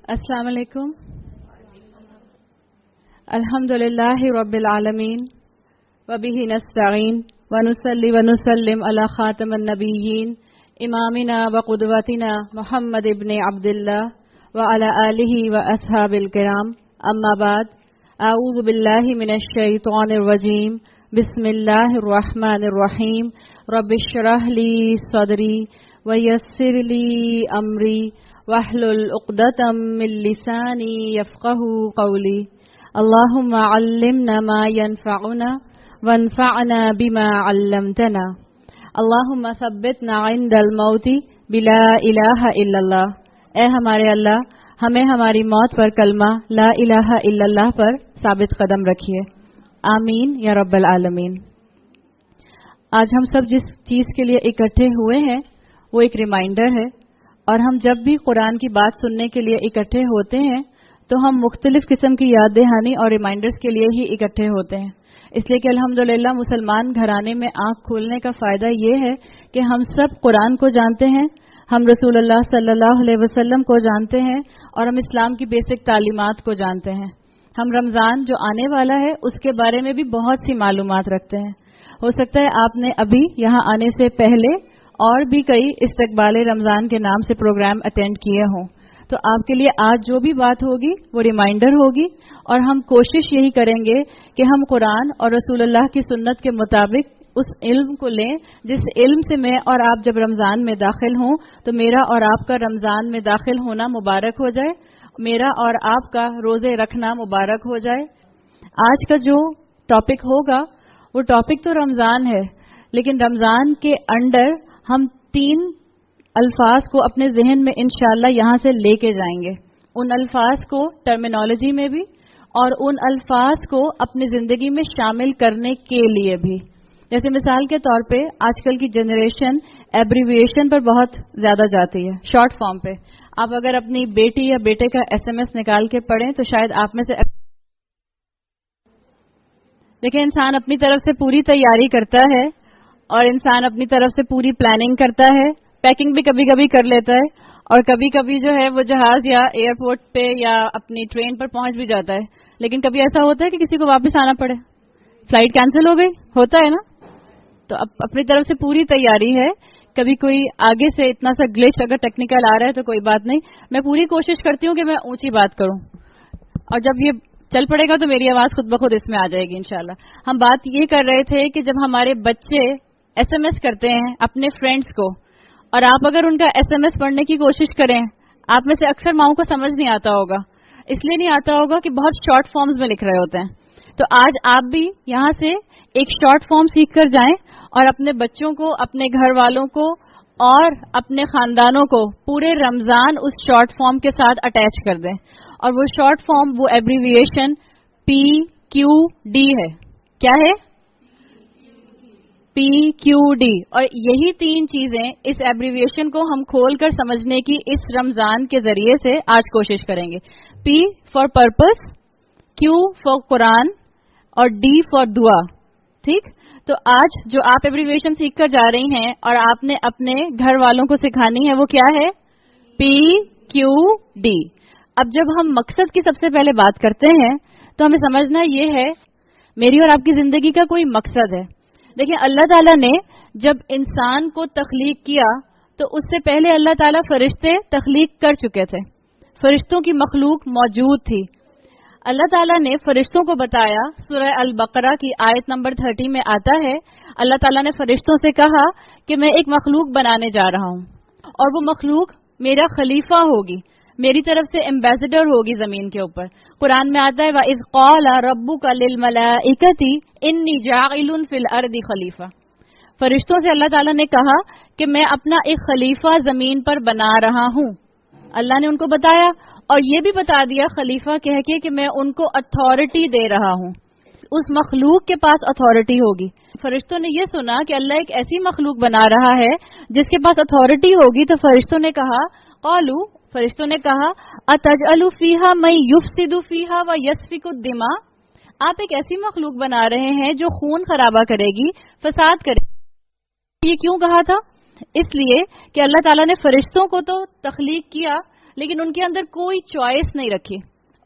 السلام علیکم. الحمدللہ رب العالمین وبہ نستعین ونصلی ونسلم علی خاتم النبیین امامنا وقدوتنا محمد ابن عبداللہ وعلی آلہ واصحاب الکرام. اما بعد، اعوذ باللہ من الشیطان الرجیم. بسم اللہ الرحمن الرحیم. رب اشرح لی صدری ویسر لی امری واحلل عقدۃ من لسانی یفقهوا قولی. اللهم علمنا ما ينفعنا وانفعنا بما علمتنا. اللهم ثبتنا عند الموت بلا الہ الا اللہ. اے ہمارے اللہ، ہمیں ہماری موت پر کلمہ لا الہ الا اللہ پر ثابت قدم رکھیے. آمین یا رب العالمین. آج ہم سب جس چیز کے لیے اکٹھے ہوئے ہیں وہ ایک ریمائنڈر ہے، اور ہم جب بھی قرآن کی بات سننے کے لیے اکٹھے ہوتے ہیں تو ہم مختلف قسم کی یاد دہانی اور ریمائنڈرز کے لیے ہی اکٹھے ہوتے ہیں. اس لیے کہ الحمدللہ مسلمان گھرانے میں آنکھ کھولنے کا فائدہ یہ ہے کہ ہم سب قرآن کو جانتے ہیں، ہم رسول اللہ صلی اللہ علیہ وسلم کو جانتے ہیں، اور ہم اسلام کی بیسک تعلیمات کو جانتے ہیں. ہم رمضان جو آنے والا ہے اس کے بارے میں بھی بہت سی معلومات رکھتے ہیں. ہو سکتا ہے آپ نے ابھی یہاں آنے سے پہلے اور بھی کئی استقبال رمضان کے نام سے پروگرام اٹینڈ کیے ہوں، تو آپ کے لیے آج جو بھی بات ہوگی وہ ریمائنڈر ہوگی، اور ہم کوشش یہی کریں گے کہ ہم قرآن اور رسول اللہ کی سنت کے مطابق اس علم کو لیں جس علم سے میں اور آپ جب رمضان میں داخل ہوں تو میرا اور آپ کا رمضان میں داخل ہونا مبارک ہو جائے، میرا اور آپ کا روزے رکھنا مبارک ہو جائے. آج کا جو ٹاپک ہوگا وہ ٹاپک تو رمضان ہے، لیکن رمضان کے انڈر ہم 3 الفاظ کو اپنے ذہن میں انشاءاللہ یہاں سے لے کے جائیں گے. ان الفاظ کو ٹرمینالوجی میں بھی اور ان الفاظ کو اپنی زندگی میں شامل کرنے کے لیے بھی. جیسے مثال کے طور پہ آج کل کی جنریشن ایبریویشن پر بہت زیادہ جاتی ہے، شارٹ فارم پہ. آپ اگر اپنی بیٹی یا بیٹے کا SMS نکال کے پڑھیں تو شاید آپ میں سے لیکن انسان اپنی طرف سے پوری تیاری کرتا ہے اور انسان اپنی طرف سے پوری پلاننگ کرتا ہے، پیکنگ بھی کبھی کبھی کر لیتا ہے، اور کبھی کبھی جو ہے وہ جہاز یا ایئرپورٹ پہ یا اپنی ٹرین پر پہنچ بھی جاتا ہے. لیکن کبھی ایسا ہوتا ہے کہ کسی کو واپس آنا پڑے، فلائٹ کینسل ہو گئی، ہوتا ہے نا. تو اپنی طرف سے پوری تیاری ہے. کبھی کوئی آگے سے اتنا سا گلچ اگر ٹیکنیکل آ رہا ہے تو کوئی بات نہیں، میں پوری کوشش کرتی ہوں کہ میں اونچی بات کروں، اور جب یہ چل پڑے گا تو میری آواز خود بخود اس میں آ جائے گی انشاءاللہ. ہم بات یہ کر رہے تھے کہ جب ہمارے بچے SMS کرتے ہیں اپنے فرینڈز کو، اور آپ اگر ان کا SMS پڑھنے کی کوشش کریں، آپ میں سے اکثر ماؤں کو سمجھ نہیں آتا ہوگا. اس لیے نہیں آتا ہوگا کہ بہت شارٹ فارمز میں لکھ رہے ہوتے ہیں. تو آج آپ بھی یہاں سے ایک شارٹ فارم سیکھ کر جائیں اور اپنے بچوں کو، اپنے گھر والوں کو اور اپنے خاندانوں کو پورے رمضان اس شارٹ فارم کے ساتھ اٹیچ کر دیں. اور وہ شارٹ فارم، وہ ایبریویشن PQD ہے. کیا ہے؟ PQD. اور یہی 3 چیزیں اس ایبریویشن کو ہم کھول کر سمجھنے کی اس رمضان کے ذریعے سے آج کوشش کریں گے. P for purpose, Q for Quran, اور D فار دعا. ٹھیک؟ تو آج جو آپ ایبریویشن سیکھ کر جا رہی ہیں اور آپ نے اپنے گھر والوں کو سکھانی ہے وہ کیا ہے؟ PQD. اب جب ہم مقصد کی سب سے پہلے بات کرتے ہیں تو ہمیں سمجھنا یہ ہے میری اور آپ کی زندگی کا کوئی مقصد ہے. دیکھیں، اللہ تعالیٰ نے جب انسان کو تخلیق کیا تو اس سے پہلے اللہ تعالیٰ فرشتے تخلیق کر چکے تھے، فرشتوں کی مخلوق موجود تھی. اللہ تعالیٰ نے فرشتوں کو بتایا، سورہ البقرہ کی آیت نمبر 30 میں آتا ہے، اللہ تعالیٰ نے فرشتوں سے کہا کہ میں ایک مخلوق بنانے جا رہا ہوں، اور وہ مخلوق میرا خلیفہ ہوگی، میری طرف سے ایمبیسڈر ہوگی زمین کے اوپر. قرآن میں آتا ہے وَإِذْ قَالَ رَبُّكَ لِلْمَلَائِكَةِ إِنِّي جَاعِلٌ فِي الْأَرْضِ خَلِيفَةً. فرشتوں سے اللہ تعالیٰ نے کہا کہ میں اپنا ایک خلیفہ زمین پر بنا رہا ہوں. اللہ نے ان کو بتایا اور یہ بھی بتا دیا خلیفہ کہہ کے کہ میں ان کو اتھارٹی دے رہا ہوں. اس مخلوق کے پاس اتھارٹی ہوگی. فرشتوں نے یہ سنا کہ اللہ ایک ایسی مخلوق بنا رہا ہے جس کے پاس اتھارٹی ہوگی، تو فرشتوں نے کہا قالوا، فرشتوں نے کہا اتجعل فیہا من یفسد فیہا ویسفک الدماء، آپ ایک ایسی مخلوق بنا رہے ہیں جو خون خرابہ کرے گی، فساد کرے گی. یہ کیوں کہا تھا؟ اس لیے کہ اللہ تعالیٰ نے فرشتوں کو تو تخلیق کیا، لیکن ان کے اندر کوئی چوائس نہیں رکھی،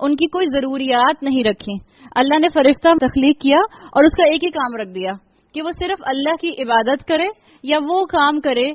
ان کی کوئی ضروریات نہیں رکھی. اللہ نے فرشتہ تخلیق کیا اور اس کا ایک ہی کام رکھ دیا کہ وہ صرف اللہ کی عبادت کرے یا وہ کام کرے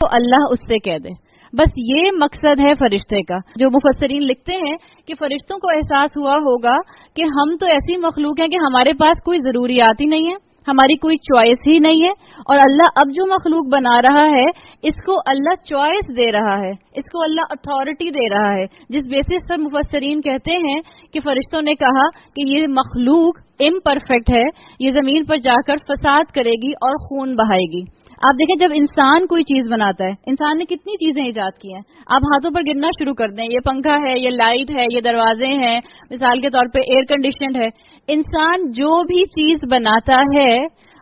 تو اللہ اس سے کہہ دے. بس یہ مقصد ہے فرشتے کا. جو مفسرین لکھتے ہیں کہ فرشتوں کو احساس ہوا ہوگا کہ ہم تو ایسی مخلوق ہیں کہ ہمارے پاس کوئی ضروریات ہی نہیں ہے، ہماری کوئی چوائس ہی نہیں ہے، اور اللہ اب جو مخلوق بنا رہا ہے اس کو اللہ چوائس دے رہا ہے، اس کو اللہ اتھارٹی دے رہا ہے. جس بیسس پر مفسرین کہتے ہیں کہ فرشتوں نے کہا کہ یہ مخلوق امپرفیکٹ ہے، یہ زمین پر جا کر فساد کرے گی اور خون بہائے گی. آپ دیکھیں جب انسان کوئی چیز بناتا ہے، انسان نے کتنی چیزیں ایجاد کی ہیں. آپ ہاتھوں پر گننا شروع کر دیں، یہ پنکھا ہے، یہ لائٹ ہے، یہ دروازے ہیں، مثال کے طور پہ ایئر کنڈیشنڈ ہے. انسان جو بھی چیز بناتا ہے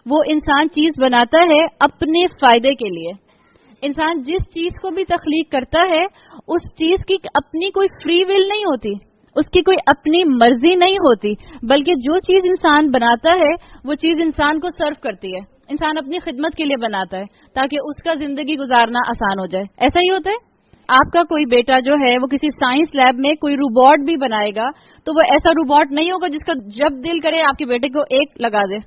وہ انسان چیز بناتا ہے اپنے فائدے کے لیے. انسان جس چیز کو بھی تخلیق کرتا ہے اس چیز کی اپنی کوئی فری ول نہیں ہوتی، اس کی کوئی اپنی مرضی نہیں ہوتی، بلکہ جو چیز انسان بناتا ہے وہ چیز انسان کو سرو کرتی ہے. انسان اپنی خدمت کے لیے بناتا ہے تاکہ اس کا زندگی گزارنا آسان ہو جائے. ایسا ہی ہوتا ہے. آپ کا کوئی بیٹا جو ہے وہ کسی سائنس لیب میں کوئی روبوٹ بھی بنائے گا تو وہ ایسا روبوٹ نہیں ہوگا جس کا جب دل کرے آپ کے بیٹے کو ایک لگا دے،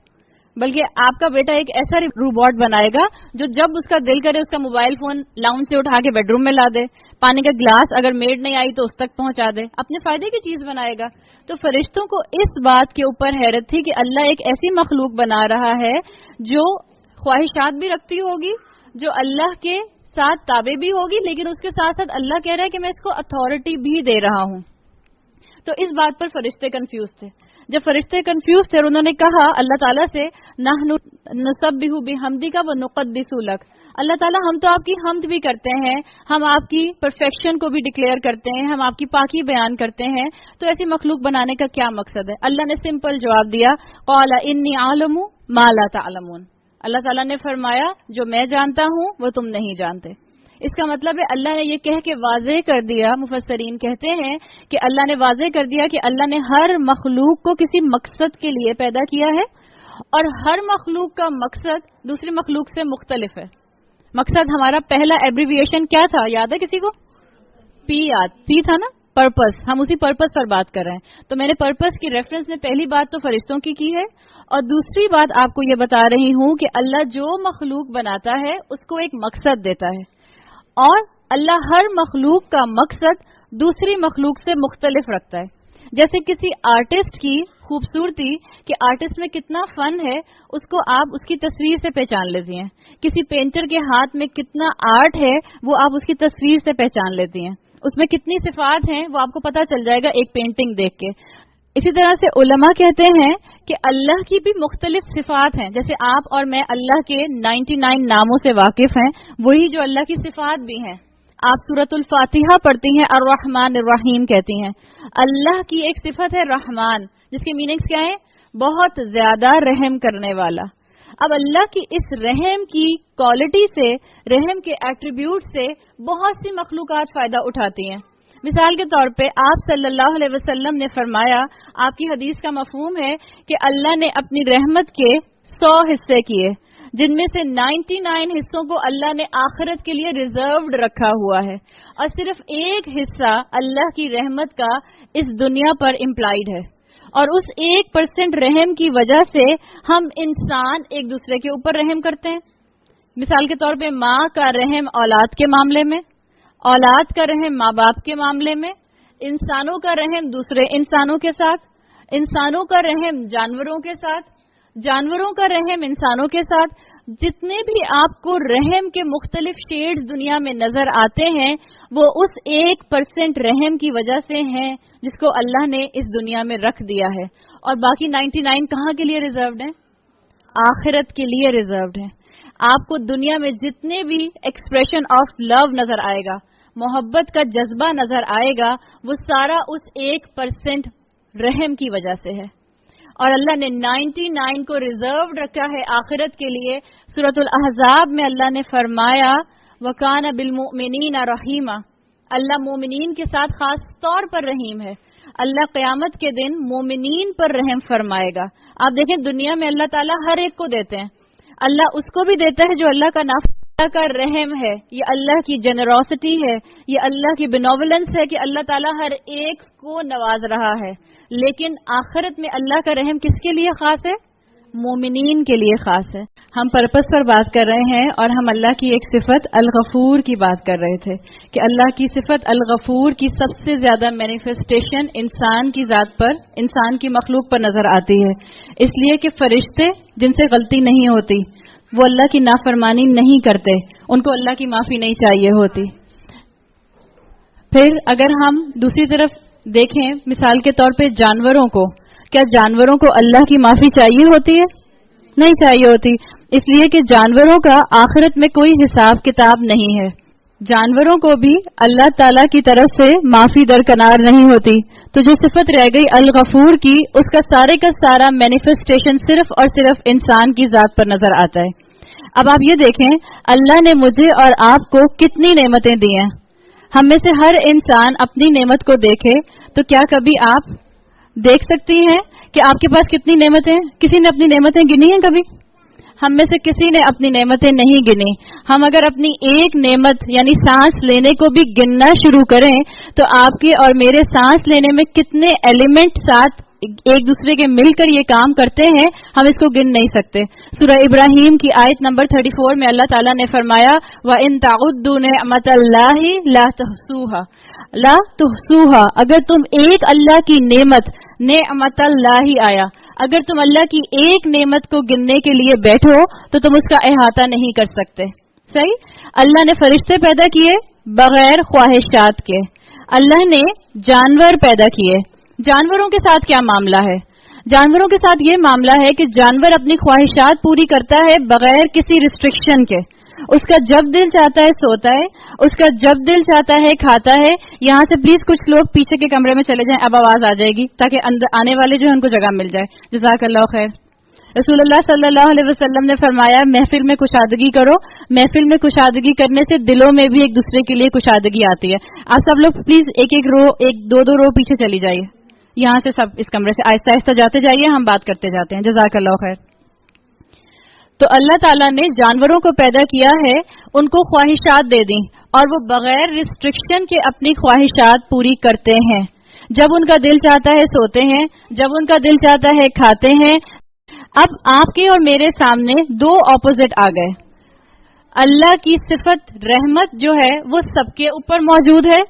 بلکہ آپ کا بیٹا ایک ایسا روبوٹ بنائے گا جو جب اس کا دل کرے اس کا موبائل فون لاؤنج سے اٹھا کے بیڈ روم میں لا دے، پانی کا گلاس اگر میڈ نہیں آئی تو اس تک پہنچا دے، اپنے فائدے کی چیز بنائے گا. تو فرشتوں کو اس بات کے اوپر حیرت تھی کہ اللہ ایک ایسی مخلوق بنا رہا ہے جو خواہشات بھی رکھتی ہوگی، جو اللہ کے ساتھ تابع بھی ہوگی، لیکن اس کے ساتھ ساتھ اللہ کہہ رہا ہے کہ میں اس کو اتھارٹی بھی دے رہا ہوں. تو اس بات پر فرشتے کنفیوز تھے. جب فرشتے کنفیوز تھے اور انہوں نے کہا اللہ تعالیٰ سے نحن نسبح بحمدک ونقدس لک، اللہ تعالیٰ ہم تو آپ کی حمد بھی کرتے ہیں، ہم آپ کی پرفیکشن کو بھی ڈکلیئر کرتے ہیں، ہم آپ کی پاکی بیان کرتے ہیں، تو ایسی مخلوق بنانے کا کیا مقصد ہے؟ اللہ نے سمپل جواب دیا قال انی اعلم ما لا تعلمون. اللہ تعالیٰ نے فرمایا جو میں جانتا ہوں وہ تم نہیں جانتے. اس کا مطلب ہے اللہ نے یہ کہہ کے واضح کر دیا، مفسرین کہتے ہیں کہ اللہ نے واضح کر دیا کہ اللہ نے ہر مخلوق کو کسی مقصد کے لیے پیدا کیا ہے، اور ہر مخلوق کا مقصد دوسری مخلوق سے مختلف ہے. مقصد ہمارا پہلا ایبریویشن کیا تھا، یاد ہے کسی کو؟ پی تھا نا، پرپس. ہم اسی پرپس پر بات کر رہے ہیں. تو میں نے پرپس کی ریفرنس میں پہلی بات تو فرشتوں کی ہے، اور دوسری بات آپ کو یہ بتا رہی ہوں کہ اللہ جو مخلوق بناتا ہے اس کو ایک مقصد دیتا ہے، اور اللہ ہر مخلوق کا مقصد دوسری مخلوق سے مختلف رکھتا ہے. جیسے کسی آرٹسٹ کی خوبصورتی کہ آرٹسٹ میں کتنا فن ہے اس کو آپ اس کی تصویر سے پہچان لیتی ہیں. کسی پینٹر کے ہاتھ میں کتنا آرٹ ہے وہ آپ اس کی تصویر سے پہچان لیتی ہیں. اس میں کتنی صفات ہیں وہ آپ کو پتہ چل جائے گا ایک پینٹنگ دیکھ کے. اسی طرح سے علماء کہتے ہیں کہ اللہ کی بھی مختلف صفات ہیں. جیسے آپ اور میں اللہ کے 99 ناموں سے واقف ہیں، وہی جو اللہ کی صفات بھی ہیں. آپ سورۃ الفاتحہ پڑھتی ہیں، الرحمن الرحیم کہتی ہیں. اللہ کی ایک صفت ہے رحمان، جس کے میننگز کیا ہیں؟ بہت زیادہ رحم کرنے والا. اب اللہ کی اس رحم کی کوالٹی سے، رحم کے ایٹریبیوٹ سے بہت سی مخلوقات فائدہ اٹھاتی ہیں. مثال کے طور پہ آپ صلی اللہ علیہ وسلم نے فرمایا، آپ کی حدیث کا مفہوم ہے کہ اللہ نے اپنی رحمت کے 100 حصے کیے، جن میں سے 99 حصوں کو اللہ نے آخرت کے لیے ریزروڈ رکھا ہوا ہے، اور صرف ایک حصہ اللہ کی رحمت کا اس دنیا پر امپلائڈ ہے. اور اس 1% رحم کی وجہ سے ہم انسان ایک دوسرے کے اوپر رحم کرتے ہیں. مثال کے طور پہ ماں کا رحم اولاد کے معاملے میں، اولاد کا رحم ماں باپ کے معاملے میں، انسانوں کا رحم دوسرے انسانوں کے ساتھ، انسانوں کا رحم جانوروں کے ساتھ، جانوروں کا رحم انسانوں کے ساتھ. جتنے بھی آپ کو رحم کے مختلف شیڈز دنیا میں نظر آتے ہیں وہ اس 1% رحم کی وجہ سے ہیں جس کو اللہ نے اس دنیا میں رکھ دیا ہے. اور باقی 99 کہاں کے لیے ریزروڈ ہیں؟ آخرت کے لیے ریزروڈ ہیں. آپ کو دنیا میں جتنے بھی ایکسپریشن آف لو نظر آئے گا، محبت کا جذبہ نظر آئے گا، وہ سارا اس 1% رحم کی وجہ سے ہے. اور اللہ نے 99 کو ریزروڈ رکھا ہے آخرت کے لیے. سورۃ الاحزاب میں اللہ نے فرمایا وَكَانَ بِالْمُؤْمِنِينَ رَحِيمًا، اللہ مومنین کے ساتھ خاص طور پر رحیم ہے. اللہ قیامت کے دن مومنین پر رحم فرمائے گا. آپ دیکھیں دنیا میں اللہ تعالیٰ ہر ایک کو دیتے ہیں. اللہ اس کو بھی دیتا ہے جو اللہ کا نافرمان کا رحم ہے، یہ اللہ کی جنروسٹی ہے، یہ اللہ کی بینوولنس ہے کہ اللہ تعالیٰ ہر ایک کو نواز رہا ہے. لیکن آخرت میں اللہ کا رحم کس کے لیے خاص ہے؟ مومنین کے لیے خاص ہے. ہم پرپس پر بات کر رہے ہیں اور ہم اللہ کی ایک صفت الغفور کی بات کر رہے تھے کہ اللہ کی صفت الغفور کی سب سے زیادہ مینیفیسٹیشن انسان کی ذات پر، انسان کی مخلوق پر نظر آتی ہے، اس لیے کہ فرشتے جن سے غلطی نہیں ہوتی، وہ اللہ کی نافرمانی نہیں کرتے، ان کو اللہ کی معافی نہیں چاہیے ہوتی. پھر اگر ہم دوسری طرف دیکھیں، مثال کے طور پہ جانوروں کو، کیا جانوروں کو اللہ کی معافی چاہیے ہوتی ہے؟ نہیں چاہیے ہوتی، اس لیے کہ جانوروں کا آخرت میں کوئی حساب کتاب نہیں ہے. جانوروں کو بھی اللہ تعالی کی طرف سے معافی درکنار نہیں ہوتی. تو جو صفت رہ گئی الغفور کی، اس کا سارے کا سارا مینیفیسٹیشن صرف اور صرف انسان کی ذات پر نظر آتا ہے. اب آپ یہ دیکھیں، اللہ نے مجھے اور آپ کو کتنی نعمتیں دی ہیں. ہم میں سے ہر انسان اپنی نعمت کو دیکھے تو کیا کبھی آپ دیکھ سکتی ہیں کہ آپ کے پاس کتنی نعمتیں ہیں؟ کسی نے اپنی نعمتیں گنی ہیں کبھی؟ ہم میں سے کسی نے اپنی نعمتیں نہیں گنی. ہم اگر اپنی ایک نعمت یعنی سانس لینے کو بھی گننا شروع کریں تو آپ کے اور میرے سانس لینے میں کتنے ایلیمنٹ ساتھ ایک دوسرے کے مل کر یہ کام کرتے ہیں، ہم اس کو گن نہیں سکتے. سورہ ابراہیم کی آیت نمبر 34 میں اللہ تعالیٰ نے فرمایا وَإِن تَعُدُّوا نِعْمَةَ اللَّهِ لَا تُحْصُوهَا، اگر تم ایک اللہ کی نعمت اللہ آیا، اگر تم اللہ کی ایک نعمت کو گننے کے لیے بیٹھو تو تم اس کا احاطہ نہیں کر سکتے. صحیح؟ اللہ نے فرشتے پیدا کیے بغیر خواہشات کے، اللہ نے جانور پیدا کیے. جانوروں کے ساتھ کیا معاملہ ہے؟ جانوروں کے ساتھ یہ معاملہ ہے کہ جانور اپنی خواہشات پوری کرتا ہے بغیر کسی ریسٹرکشن کے. اس کا جب دل چاہتا ہے سوتا ہے، اس کا جب دل چاہتا ہے کھاتا ہے. یہاں سے پلیز کچھ لوگ پیچھے کے کمرے میں چلے جائیں، اب آواز آ جائے گی تاکہ آنے والے جو ہیں ان کو جگہ مل جائے. جزاک اللہ خیر. رسول اللہ صلی اللہ علیہ وسلم نے فرمایا محفل میں کشادگی کرو. محفل میں کشادگی کرنے سے دلوں میں بھی ایک دوسرے کے لیے کشادگی آتی ہے. آپ سب لوگ پلیز ایک دو رو پیچھے چلی جائیے. یہاں سے سب اس کمرے سے آہستہ آہستہ جاتے جائیے، ہم بات کرتے جاتے ہیں. جزاک اللہ خیر. تو اللہ تعالیٰ نے جانوروں کو پیدا کیا ہے، ان کو خواہشات دے دیں اور وہ بغیر ریسٹرکشن کے اپنی خواہشات پوری کرتے ہیں. جب ان کا دل چاہتا ہے سوتے ہیں، جب ان کا دل چاہتا ہے کھاتے ہیں. اب آپ کے اور میرے سامنے دو اپوزٹ آ گئے. اللہ کی صفت رحمت جو ہے وہ سب کے اوپر موجود ہے.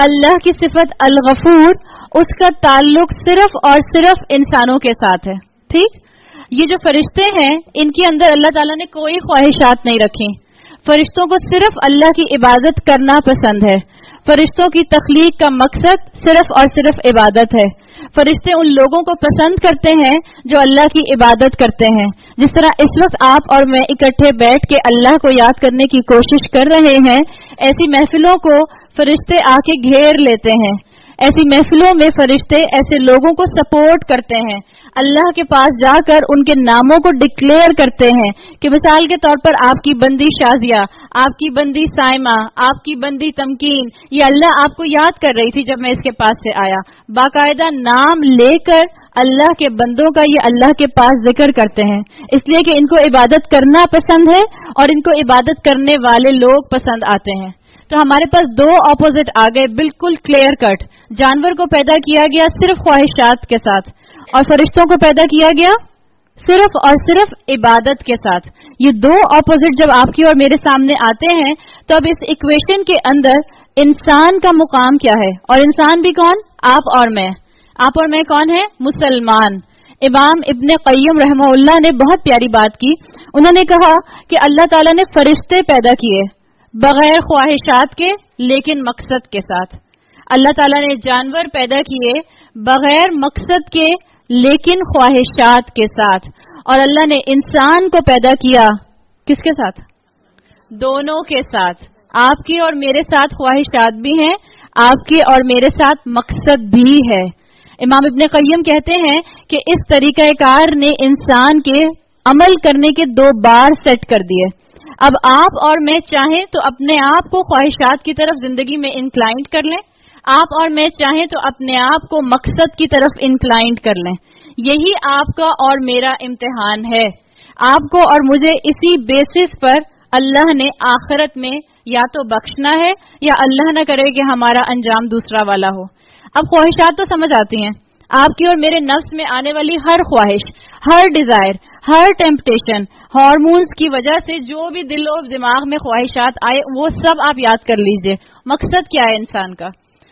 اللہ کی صفت الغفور، اس کا تعلق صرف اور صرف انسانوں کے ساتھ ہے. ٹھیک؟ یہ جو فرشتے ہیں ان کے اندر اللہ تعالیٰ نے کوئی خواہشات نہیں رکھی. فرشتوں کو صرف اللہ کی عبادت کرنا پسند ہے. فرشتوں کی تخلیق کا مقصد صرف اور صرف عبادت ہے. فرشتے ان لوگوں کو پسند کرتے ہیں جو اللہ کی عبادت کرتے ہیں. جس طرح اس وقت آپ اور میں اکٹھے بیٹھ کے اللہ کو یاد کرنے کی کوشش کر رہے ہیں، ایسی محفلوں کو فرشتے آ کے گھیر لیتے ہیں. ایسی محفلوں میں فرشتے ایسے لوگوں کو سپورٹ کرتے ہیں، اللہ کے پاس جا کر ان کے ناموں کو ڈکلیئر کرتے ہیں کہ مثال کے طور پر آپ کی بندی شازیہ، آپ کی بندی سائمہ، آپ کی بندی تمکین، یہ اللہ آپ کو یاد کر رہی تھی جب میں اس کے پاس سے آیا. باقاعدہ نام لے کر اللہ کے بندوں کا یہ اللہ کے پاس ذکر کرتے ہیں، اس لیے کہ ان کو عبادت کرنا پسند ہے اور ان کو عبادت کرنے والے لوگ پسند آتے ہیں. تو ہمارے پاس دو اپوزٹ آ گئے، بالکل کلیئر کٹ. جانور کو پیدا کیا گیا صرف خواہشات کے ساتھ اور فرشتوں کو پیدا کیا گیا صرف اور صرف عبادت کے ساتھ. یہ دو اپوزٹ جب آپ کی اور میرے سامنے آتے ہیں تو اب اس ایکویشن کے اندر انسان کا مقام کیا ہے؟ اور انسان بھی کون؟ آپ اور میں. آپ اور میں کون ہیں؟ مسلمان. امام ابن قیم رحمہ اللہ نے بہت پیاری بات کی. انہوں نے کہا کہ اللہ تعالیٰ نے فرشتے پیدا کیے بغیر خواہشات کے لیکن مقصد کے ساتھ. اللہ تعالیٰ نے جانور پیدا کیے بغیر مقصد کے لیکن خواہشات کے ساتھ. اور اللہ نے انسان کو پیدا کیا کس کے ساتھ؟ دونوں کے ساتھ. آپ کی اور میرے ساتھ خواہشات بھی ہیں، آپ کے اور میرے ساتھ مقصد بھی ہے. امام ابن قیم کہتے ہیں کہ اس طریقہ کار نے انسان کے عمل کرنے کے دو بار سیٹ کر دیے. اب آپ اور میں چاہیں تو اپنے آپ کو خواہشات کی طرف زندگی میں انکلائنڈ کر لیں، آپ اور میں چاہیں تو اپنے آپ کو مقصد کی طرف انکلائنڈ کر لیں. یہی آپ کا اور میرا امتحان ہے. آپ کو اور مجھے اسی بیسس پر اللہ نے آخرت میں یا تو بخشنا ہے یا اللہ نہ کرے کہ ہمارا انجام دوسرا والا ہو. اب خواہشات تو سمجھ آتی ہیں. آپ کی اور میرے نفس میں آنے والی ہر خواہش، ہر ڈیزائر، ہر ٹیمپٹیشن، ہارمونز کی وجہ سے جو بھی دل و دماغ میں خواہشات آئے وہ سب آپ یاد کر لیجئے. مقصد کیا ہے انسان کا؟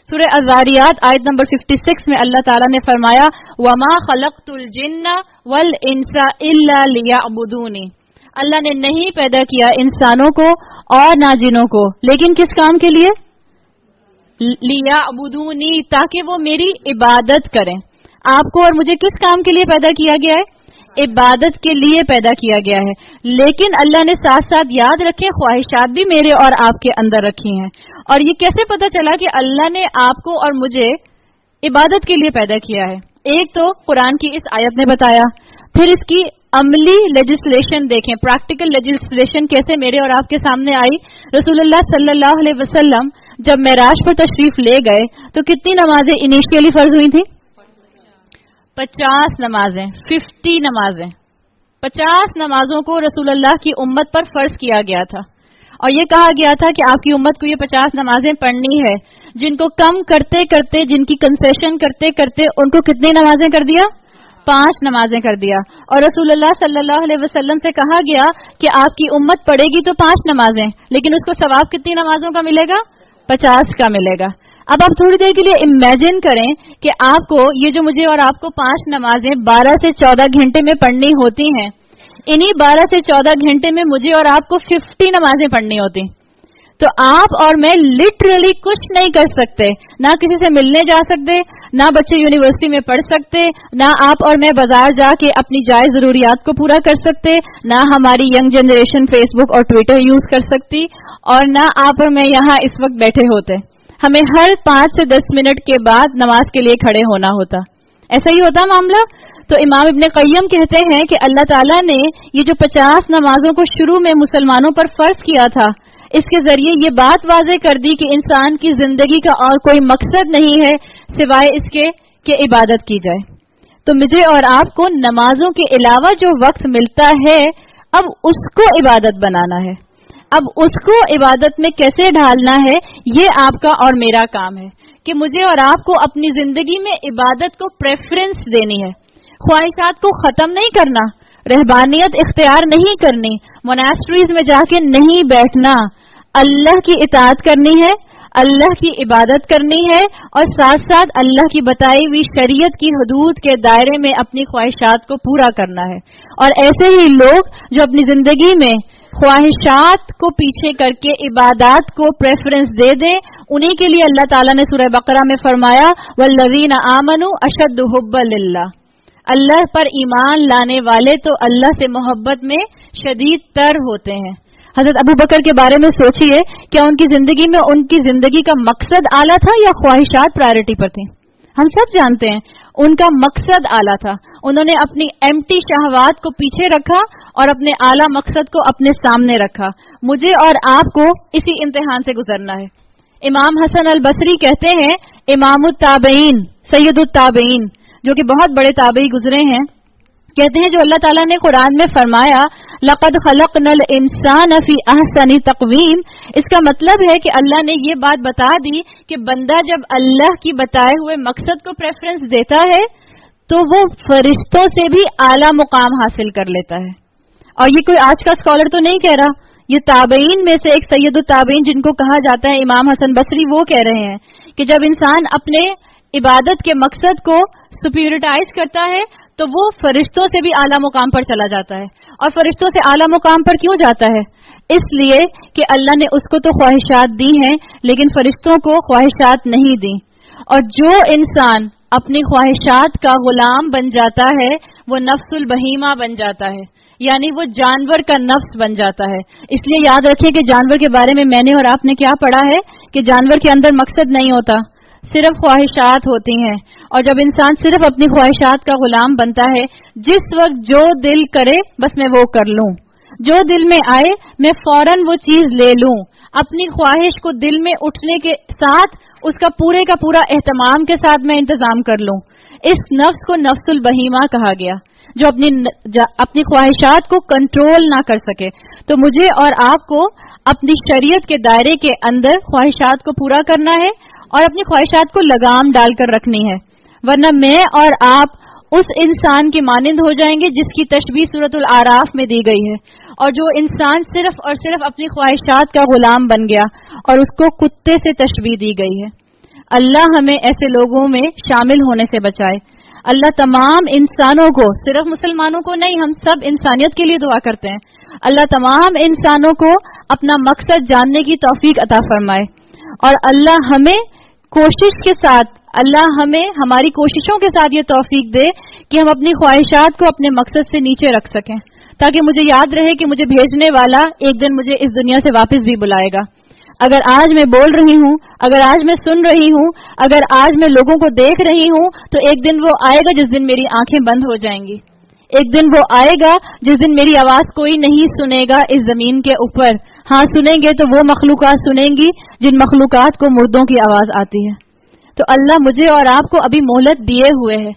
سورہ الذاریات آیت نمبر 56 میں اللہ تعالیٰ نے فرمایا وَمَا خَلَقْتُ الْجِنَّ وَالْإِنسَ إِلَّا لِيَعْبُدُونِ. اللہ نے نہیں پیدا کیا انسانوں کو اور نہ جنوں کو، لیکن کس کام کے لیے؟ لیعبدونی، تاکہ وہ میری عبادت کریں. آپ کو اور مجھے کس کام کے لیے پیدا کیا گیا ہے؟ عبادت کے لیے پیدا کیا گیا ہے. لیکن اللہ نے ساتھ ساتھ یاد رکھے خواہشات بھی میرے اور آپ کے اندر رکھی ہیں. اور یہ کیسے پتا چلا کہ اللہ نے آپ کو اور مجھے عبادت کے لیے پیدا کیا ہے؟ ایک تو قرآن کی اس آیت نے بتایا، پھر اس کی عملی لیجسلیشن دیکھیں، پریکٹیکل لیجسلیشن کیسے میرے اور آپ کے سامنے آئی. رسول اللہ صلی اللہ علیہ وسلم جب معراج پر تشریف لے گئے تو کتنی نمازیں انیشیلی فرض ہوئی تھیں؟ 50 نمازیں، 50 نمازیں. 50 نمازوں کو رسول اللہ کی امت پر فرض کیا گیا تھا، اور یہ کہا گیا تھا کہ آپ کی امت کو یہ 50 نمازیں پڑھنی ہے. جن کو کم کرتے کرتے، جن کی کنسیشن کرتے کرتے ان کو کتنی نمازیں کر دیا؟ 5 نمازیں کر دیا. اور رسول اللہ صلی اللہ علیہ وسلم سے کہا گیا کہ آپ کی امت پڑھے گی تو 5 نمازیں، لیکن اس کو ثواب کتنی نمازوں کا ملے گا؟ 50 کا ملے گا. اب آپ تھوڑی دیر کے لیے امیجن کریں کہ آپ کو یہ جو مجھے اور آپ کو 5 نمازیں 12 سے 14 گھنٹے میں پڑھنی ہوتی ہیں، انہی 12 سے 14 گھنٹے میں مجھے اور آپ کو 50 نمازیں پڑھنی ہوتی. تو آپ اور میں لٹرلی کچھ نہیں کر سکتے، نہ کسی سے ملنے جا سکتے، نہ بچے یونیورسٹی میں پڑھ سکتے، نہ آپ اور میں بازار جا کے اپنی جائز ضروریات کو پورا کر سکتے، نہ ہماری ینگ جنریشن فیس بک اور ٹویٹر یوز کر سکتی، اور نہ آپ اور میں یہاں اس وقت بیٹھے ہوتے. ہمیں ہر 5 سے 10 منٹ کے بعد نماز کے لیے کھڑے ہونا ہوتا. ایسا ہی ہوتا معاملہ. تو امام ابن قیم کہتے ہیں کہ اللہ تعالیٰ نے یہ جو 50 نمازوں کو شروع میں مسلمانوں پر فرض کیا تھا، اس کے ذریعے یہ بات واضح کر دی کہ انسان کی زندگی کا اور کوئی مقصد نہیں ہے سوائے اس کے کہ عبادت کی جائے. تو مجھے اور آپ کو نمازوں کے علاوہ جو وقت ملتا ہے، اب اس کو عبادت بنانا ہے. اب اس کو عبادت میں کیسے ڈھالنا ہے، یہ آپ کا اور میرا کام ہے کہ مجھے اور آپ کو اپنی زندگی میں عبادت کو پریفرنس دینی ہے. خواہشات کو ختم نہیں کرنا، رہبانیت اختیار نہیں کرنی، موناسٹریز میں جا کے نہیں بیٹھنا. اللہ کی اطاعت کرنی ہے، اللہ کی عبادت کرنی ہے، اور ساتھ ساتھ اللہ کی بتائی ہوئی شریعت کی حدود کے دائرے میں اپنی خواہشات کو پورا کرنا ہے. اور ایسے ہی لوگ جو اپنی زندگی میں خواہشات کو پیچھے کر کے عبادات کو پریفرنس دے دیں، انہی کے لیے اللہ تعالیٰ نے سورہ بقرہ میں فرمایا والذین آمنوا اشد حبا للہ. اللہ پر ایمان لانے والے تو اللہ سے محبت میں شدید تر ہوتے ہیں. حضرت ابو بکر کے بارے میں سوچئے، کیا ان کی زندگی میں ان کی زندگی کا مقصد اعلیٰ تھا یا خواہشات پرائرٹی پر تھیں؟ ہم سب جانتے ہیں ان کا مقصد اعلیٰ تھا. انہوں نے اپنی ایمٹی شہوات کو پیچھے رکھا اور اپنے اعلیٰ مقصد کو اپنے سامنے رکھا. مجھے اور آپ کو اسی امتحان سے گزرنا ہے. امام حسن البصری کہتے ہیں، امام التابعین، سید التابعین، جو کہ بہت بڑے تابعی گزرے ہیں، کہتے ہیں جو اللہ تعالیٰ نے قرآن میں فرمایا لَقَدْ خَلَقْنَا الْإِنسَانَ فِي أَحْسَنِ تَقْوِيمٍ، اس کا مطلب ہے کہ اللہ نے یہ بات بتا دی کہ بندہ جب اللہ کی بتائے ہوئے مقصد کو پریفرنس دیتا ہے تو وہ فرشتوں سے بھی اعلیٰ مقام حاصل کر لیتا ہے. اور یہ کوئی آج کا اسکالر تو نہیں کہہ رہا، یہ تابعین میں سے ایک سید التابعین جن کو کہا جاتا ہے امام حسن بصری، وہ کہہ رہے ہیں کہ جب انسان اپنے عبادت کے مقصد کو سپیریٹائز کرتا ہے تو وہ فرشتوں سے بھی اعلیٰ مقام پر چلا جاتا ہے. اور فرشتوں سے اعلیٰ مقام پر کیوں جاتا ہے؟ اس لیے کہ اللہ نے اس کو تو خواہشات دی ہیں لیکن فرشتوں کو خواہشات نہیں دی. اور جو انسان اپنی خواہشات کا غلام بن جاتا ہے وہ نفس البہیمہ بن جاتا ہے، یعنی وہ جانور کا نفس بن جاتا ہے. اس لیے یاد رکھیں کہ جانور کے بارے میں نے اور آپ نے کیا پڑھا ہے کہ جانور کے اندر مقصد نہیں ہوتا، صرف خواہشات ہوتی ہیں. اور جب انسان صرف اپنی خواہشات کا غلام بنتا ہے، جس وقت جو دل کرے بس میں وہ کر لوں، جو دل میں آئے میں فوراً وہ چیز لے لوں، اپنی خواہش کو دل میں اٹھنے کے ساتھ اس کا پورے کا پورا اہتمام کے ساتھ میں انتظام کر لوں، اس نفس کو نفس البہیمہ کہا گیا. جو اپنی خواہشات کو کنٹرول نہ کر سکے. تو مجھے اور آپ کو اپنی شریعت کے دائرے کے اندر خواہشات کو پورا کرنا ہے اور اپنی خواہشات کو لگام ڈال کر رکھنی ہے، ورنہ میں اور آپ اس انسان کے مانند ہو جائیں گے جس کی تشبیہ سورۃ الاعراف میں دی گئی ہے، اور جو انسان صرف اور صرف اپنی خواہشات کا غلام بن گیا اور اس کو کتے سے تشبیہ دی گئی ہے. اللہ ہمیں ایسے لوگوں میں شامل ہونے سے بچائے. اللہ تمام انسانوں کو، صرف مسلمانوں کو نہیں، ہم سب انسانیت کے لیے دعا کرتے ہیں، اللہ تمام انسانوں کو اپنا مقصد جاننے کی توفیق عطا فرمائے، اور اللہ ہمیں کوشش کے ساتھ، اللہ ہمیں ہماری کوششوں کے ساتھ یہ توفیق دے کہ ہم اپنی خواہشات کو اپنے مقصد سے نیچے رکھ سکیں، تاکہ مجھے یاد رہے کہ مجھے بھیجنے والا ایک دن مجھے اس دنیا سے واپس بھی بلائے گا. اگر آج میں بول رہی ہوں، اگر آج میں سن رہی ہوں، اگر آج میں لوگوں کو دیکھ رہی ہوں، تو ایک دن وہ آئے گا جس دن میری آنکھیں بند ہو جائیں گی. ایک دن وہ آئے گا جس دن میری آواز کوئی نہیں سنے گا اس زمین کے اوپر. ہاں سنیں گے تو وہ مخلوقات سنیں گی جن مخلوقات کو مردوں کی آواز آتی ہے. تو اللہ مجھے اور آپ کو ابھی مہلت دیے ہوئے ہے.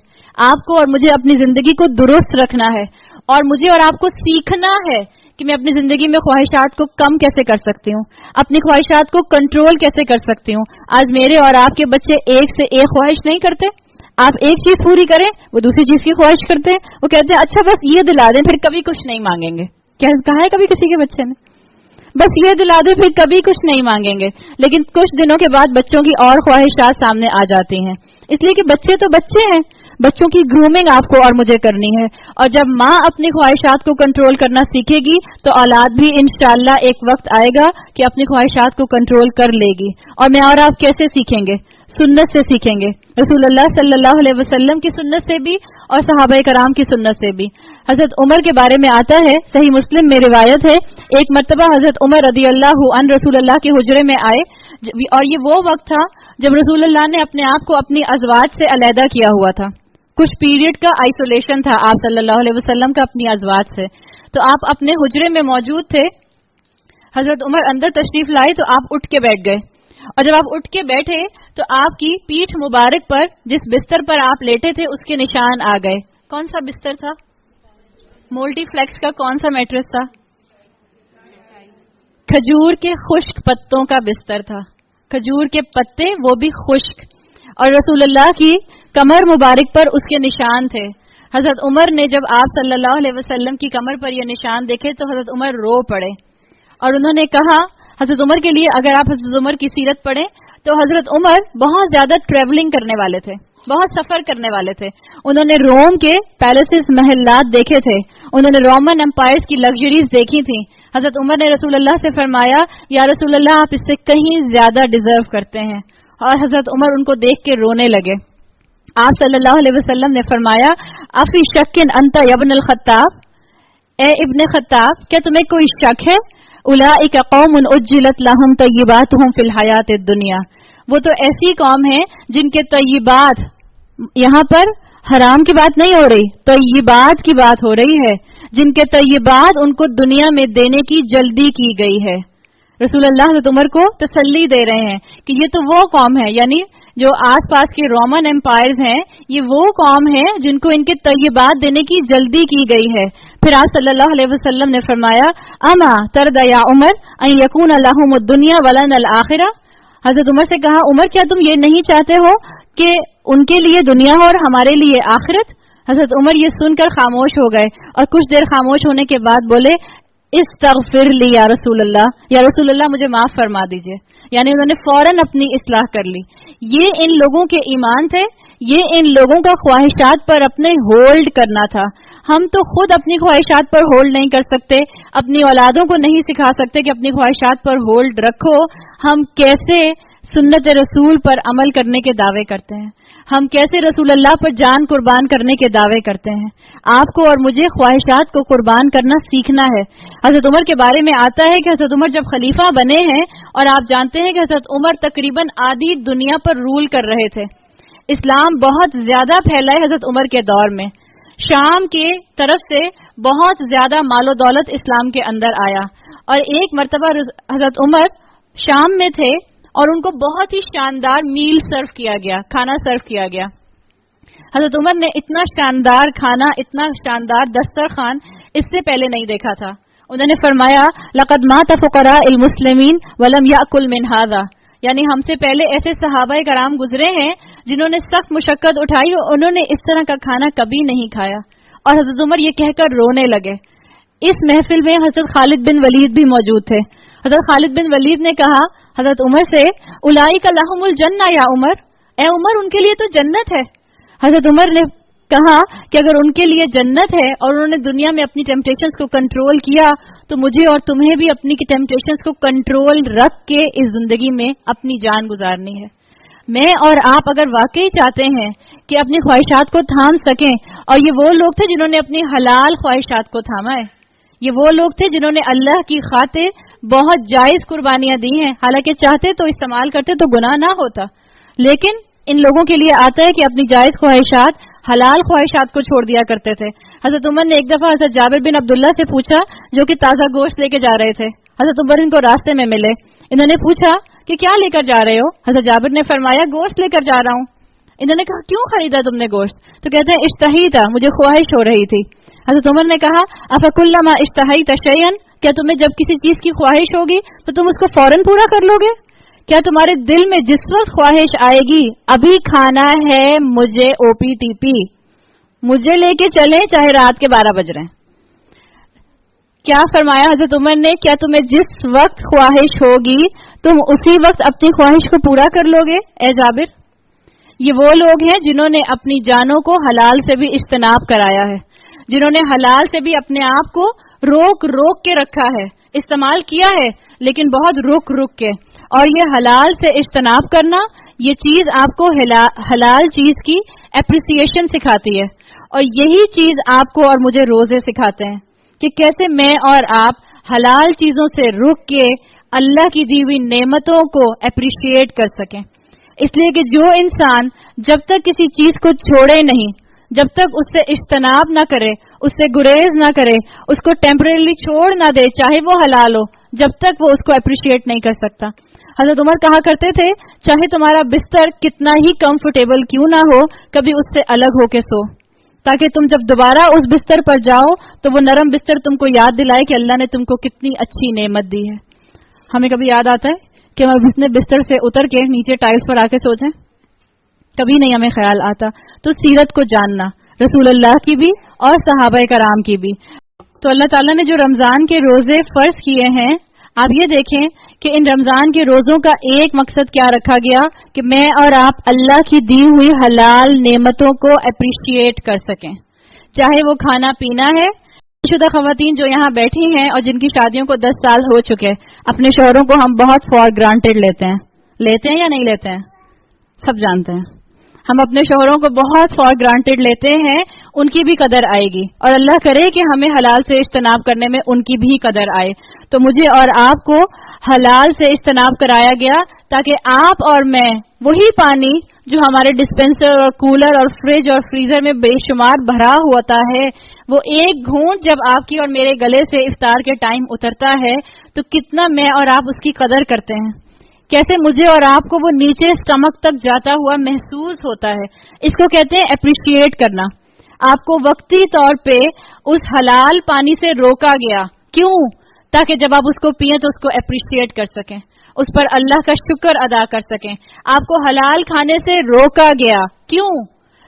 آپ کو اور مجھے اپنی زندگی کو درست رکھنا ہے، اور مجھے اور آپ کو سیکھنا ہے کہ میں اپنی زندگی میں خواہشات کو کم کیسے کر سکتی ہوں، اپنی خواہشات کو کنٹرول کیسے کر سکتی ہوں. آج میرے اور آپ کے بچے ایک سے ایک خواہش نہیں کرتے. آپ ایک چیز پوری کریں، وہ دوسری چیز کی خواہش کرتے ہیں. وہ کہتے ہیں اچھا بس یہ دلا دیں پھر کبھی کچھ نہیں مانگیں گے. کہا ہے کبھی کسی کے بچے نے؟ بس یہ دلا دیں پھر کبھی کچھ نہیں مانگیں گے. لیکن کچھ دنوں کے بعد بچوں کی اور خواہشات سامنے آ جاتی ہیں، اس لیے کہ بچے تو بچے ہیں. بچوں کی گرومنگ آپ کو اور مجھے کرنی ہے، اور جب ماں اپنی خواہشات کو کنٹرول کرنا سیکھے گی تو اولاد بھی انشاءاللہ ایک وقت آئے گا کہ اپنی خواہشات کو کنٹرول کر لے گی. اور میں اور آپ کیسے سیکھیں گے؟ سنت سے سیکھیں گے، رسول اللہ صلی اللہ علیہ وسلم کی سنت سے بھی اور صحابہ کرام کی سنت سے بھی. حضرت عمر کے بارے میں آتا ہے، صحیح مسلم میں روایت ہے، ایک مرتبہ حضرت عمر رضی اللہ عنہ رسول اللہ کے حجرے میں آئے، اور یہ وہ وقت تھا جب رسول اللہ نے اپنے آپ کو اپنی ازواج سے علیحدہ کیا ہوا تھا. کچھ پیریڈ کا آئسولیشن تھا آپ صلی اللہ علیہ وسلم کا اپنی ازواج سے. تو آپ اپنے حجرے میں موجود تھے، حضرت عمر اندر تشریف لائے تو آپ اٹھ کے بیٹھ گئے، اور جب آپ اٹھ کے بیٹھے تو آپ کی پیٹھ مبارک پر جس بستر پر آپ لیٹے تھے اس کے نشان آ گئے. کون سا بستر تھا؟ مولٹی فلیکس کا کون سا میٹرس تھا؟ کھجور کے خشک پتوں کا بستر تھا. کھجور کے پتے وہ بھی خشک، اور رسول اللہ کی کمر مبارک پر اس کے نشان تھے. حضرت عمر نے جب آپ صلی اللہ علیہ وسلم کی کمر پر یہ نشان دیکھے تو حضرت عمر رو پڑے، اور انہوں نے کہا، حضرت عمر کے لیے اگر آپ حضرت عمر کی سیرت پڑھیں تو حضرت عمر بہت زیادہ ٹریولنگ کرنے والے تھے، بہت سفر کرنے والے تھے. انہوں نے روم کے پیلسز، محلات دیکھے تھے، انہوں نے رومن امپائرز کی لگژریز دیکھی تھیں. حضرت عمر نے رسول اللہ سے فرمایا، یا رسول اللہ آپ اس سے کہیں زیادہ ڈیزرو کرتے ہیں، اور حضرت عمر ان کو دیکھ کے رونے لگے. آپ صلی اللہ علیہ وسلم نے فرمایا، افی شکن انت یا ابن الخطاب، اے ابن خطاب کیا تمہیں کوئی شک ہے؟ اولئک قوم اجلت لهم طیباتهم فی الحیات الدنیا، وہ تو ایسی قوم ہے جن کے طیبات، یہاں پر حرام کی بات نہیں ہو رہی، طیبات کی بات ہو رہی ہے، جن کے طیبات ان کو دنیا میں دینے کی جلدی کی گئی ہے. رسول اللہ حضرت عمر کو تسلی دے رہے ہیں کہ یہ تو وہ قوم ہے، یعنی جو آس پاس کے رومن امپائرز ہیں، یہ وہ قوم ہے جن کو ان کے طیبات دینے کی جلدی کی گئی ہے. پھر آپ صلی اللہ علیہ وسلم نے فرمایا، اما ترضى یا عمر ان یکون لهم الدنیا ولنا الآخرہ. حضرت عمر سے کہا، عمر کیا تم یہ نہیں چاہتے ہو کہ ان کے لیے دنیا ہو اور ہمارے لیے آخرت؟ حضرت عمر یہ سن کر خاموش ہو گئے، اور کچھ دیر خاموش ہونے کے بعد بولے، استغفر لی یا رسول اللہ، یا رسول اللہ مجھے معاف فرما دیجئے. یعنی انہوں نے فوراً اپنی اصلاح کر لی. یہ ان لوگوں کے ایمان تھے، یہ ان لوگوں کا خواہشات پر اپنے ہولڈ کرنا تھا. ہم تو خود اپنی خواہشات پر ہولڈ نہیں کر سکتے، اپنی اولادوں کو نہیں سکھا سکتے کہ اپنی خواہشات پر ہولڈ رکھو. ہم کیسے سنت رسول پر عمل کرنے کے دعوے کرتے ہیں، ہم کیسے رسول اللہ پر جان قربان کرنے کے دعوے کرتے ہیں. آپ کو اور مجھے خواہشات کو قربان کرنا سیکھنا ہے. حضرت عمر کے بارے میں آتا ہے کہ حضرت عمر جب خلیفہ بنے ہیں، اور آپ جانتے ہیں کہ حضرت عمر تقریباً آدھی دنیا پر رول کر رہے تھے، اسلام بہت زیادہ پھیلا ہے حضرت عمر کے دور میں. شام کے طرف سے بہت زیادہ مال و دولت اسلام کے اندر آیا، اور ایک مرتبہ حضرت عمر شام میں تھے اور ان کو بہت ہی شاندار میل سرو کیا گیا، کھانا سرو کیا گیا. حضرت عمر نے اتنا شاندار کھانا، اتنا شاندار دسترخوان اس سے پہلے نہیں دیکھا تھا. انہوں نے فرمایا لقد مات فقراء المسلمین ولم یاکل من ھذا، یعنی ہم سے پہلے ایسے صحابہ کرام گزرے ہیں جنہوں نے سخت مشقت اٹھائی اور انہوں نے اس طرح کا کھانا کبھی نہیں کھایا. اور حضرت عمر یہ کہہ کر رونے لگے. اس محفل میں حضرت خالد بن ولید بھی موجود تھے. حضرت خالد بن ولید نے کہا حضرت عمر سے اولئک لہم الجنہ یا عمر، اے عمر ان کے لیے تو جنت ہے. حضرت عمر نے کہا کہ اگر ان کے لیے جنت ہے اور انہوں نے دنیا میں اپنی ٹیمپٹیشنز کو کنٹرول کیا تو مجھے اور تمہیں بھی اپنی ٹیمپٹیشنز کو کنٹرول رکھ کے اس زندگی میں اپنی جان گزارنی ہے. میں اور آپ اگر واقعی چاہتے ہیں کہ اپنی خواہشات کو تھام سکیں، اور یہ وہ لوگ تھے جنہوں نے اپنی حلال خواہشات کو تھاما ہے، یہ وہ لوگ تھے جنہوں نے اللہ کی خاطر بہت جائز قربانیاں دی ہیں، حالانکہ چاہتے تو استعمال کرتے تو گناہ نہ ہوتا، لیکن ان لوگوں کے لیے آتا ہے کہ اپنی جائز خواہشات، حلال خواہشات کو چھوڑ دیا کرتے تھے. حضرت عمر نے ایک دفعہ حضرت جابر بن عبداللہ سے پوچھا جو کہ تازہ گوشت لے کے جا رہے تھے. حضرت عمر ان کو راستے میں ملے. انہوں نے پوچھا کہ کیا لے کر جا رہے ہو؟ حضرت جابر نے فرمایا گوشت لے کر جا رہا ہوں. انہوں نے کہا کیوں خریدا تم نے گوشت؟ تو کہتے ہیں اشتہی تھا، مجھے خواہش ہو رہی تھی. حضرت عمر نے کہا افکلما اشتہیت شیئا، کیا تمہیں جب کسی چیز کی خواہش ہوگی تو تم اس کو فوراً پورا کر لو گے؟ کیا تمہارے دل میں جس وقت خواہش آئے گی ابھی کھانا ہے مجھے او پی ٹی پی، مجھے لے کے چلیں چاہے رات کے 12 بج رہے ہیں، کیا فرمایا حضرت عمر نے کیا تمہیں جس وقت خواہش ہوگی تم اسی وقت اپنی خواہش کو پورا کر لو گے اے جابر؟ یہ وہ لوگ ہیں جنہوں نے اپنی جانوں کو حلال سے بھی اجتناب کرایا ہے، جنہوں نے حلال سے بھی اپنے آپ کو روک روک کے رکھا ہے، استعمال کیا ہے لیکن بہت رک رک کے. اور یہ حلال سے اجتناب کرنا، یہ چیز آپ کو حلال چیز کی اپریسیشن سکھاتی ہے، اور یہی چیز آپ کو اور مجھے روزے سکھاتے ہیں کہ کیسے میں اور آپ حلال چیزوں سے رک کے اللہ کی دی ہوئی نعمتوں کو اپریشیٹ کر سکیں. اس لیے کہ جو انسان جب تک کسی چیز کو چھوڑے نہیں، جب تک اس سے اجتناب نہ کرے، اس سے گریز نہ کرے، اس کو ٹیمپریریلی چھوڑ نہ دے چاہے وہ حلال ہو، جب تک وہ اس کو اپریشیٹ نہیں کر سکتا. حضرت عمر کہا کرتے تھے چاہے تمہارا بستر کتنا ہی کمفرٹیبل کیوں نہ ہو کبھی اس سے الگ ہو کے سو، تاکہ تم جب دوبارہ اس بستر پر جاؤ تو وہ نرم بستر تم کو یاد دلائے کہ اللہ نے تم کو کتنی اچھی نعمت دی ہے. ہمیں کبھی یاد آتا ہے کہ ہم اپنے بستر سے اتر کے نیچے ٹائلز پر آ کے سو جائیں؟ کبھی نہیں ہمیں خیال آتا. تو سیرت کو جاننا، رسول اللہ کی بھی اور صحابہ کرام کی بھی. تو اللہ تعالیٰ نے جو رمضان کے روزے فرض کیے ہیں، آپ یہ دیکھیں کہ ان رمضان کے روزوں کا ایک مقصد کیا رکھا گیا کہ میں اور آپ اللہ کی دی ہوئی حلال نعمتوں کو اپریشیٹ کر سکیں، چاہے وہ کھانا پینا ہے. شدہ خواتین جو یہاں بیٹھی ہیں اور جن کی شادیوں کو 10 سال ہو چکے، اپنے شوہروں کو ہم بہت فار گرانٹیڈ لیتے ہیں یا نہیں لیتے ہیں؟ سب جانتے ہیں ہم اپنے شوہروں کو بہت فار گرانٹیڈ لیتے ہیں. ان کی بھی قدر آئے گی، اور اللہ کرے کہ ہمیں حلال سے اجتناب کرنے میں ان کی بھی قدر آئے. تو مجھے اور آپ کو حلال سے اجتناب کرایا گیا تاکہ آپ اور میں وہی پانی جو ہمارے ڈسپینسر اور کولر اور فریج اور فریزر میں بے شمار بھرا ہوتا ہے، وہ ایک گھونٹ جب آپ کی اور میرے گلے سے افطار کے ٹائم اترتا ہے تو کتنا میں اور آپ اس کی قدر کرتے ہیں، کیسے مجھے اور آپ کو وہ نیچے اسٹمک تک جاتا ہوا محسوس ہوتا ہے. اس کو کہتے ہیں اپریشیٹ کرنا. آپ کو وقتی طور پہ اس حلال پانی سے روکا گیا، کیوں؟ تاکہ جب آپ اس کو پئیں تو اس کو اپریشیٹ کر سکیں، اس پر اللہ کا شکر ادا کر سکیں. آپ کو حلال کھانے سے روکا گیا، کیوں؟